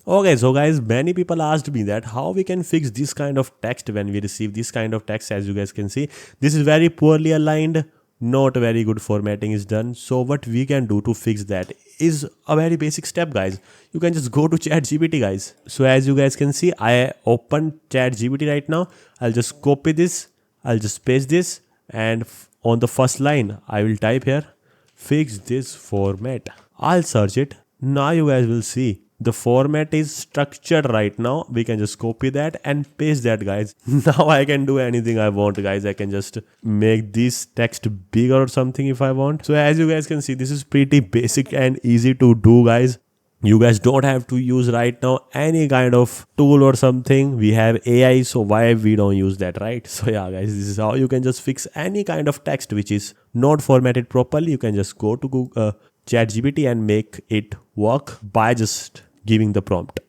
Okay, so guys, many people asked me that how we can fix this kind of text when we receive this kind of text. As you guys can see, this is very poorly aligned, not very good formatting is done. So what we can do to fix that is a very basic step, guys. You can just go to ChatGPT, guys. So as you guys can see, I opened ChatGPT right now. I'll just copy this, I'll just paste this, and on the first line I will type here, fix this format. I'll search it. Now you guys will see the format is structured right now. We can just copy that and paste that, guys. Now I can do anything I want, guys. I can just make this text bigger or something if I want. So as you guys can see, this is pretty basic and easy to do, guys. You guys don't have to use right now any kind of tool or something. We have AI, so why we don't use that, right? So yeah, guys, this is how you can just fix any kind of text which is not formatted properly. You can just go to Google, ChatGPT and make it work by just giving the prompt.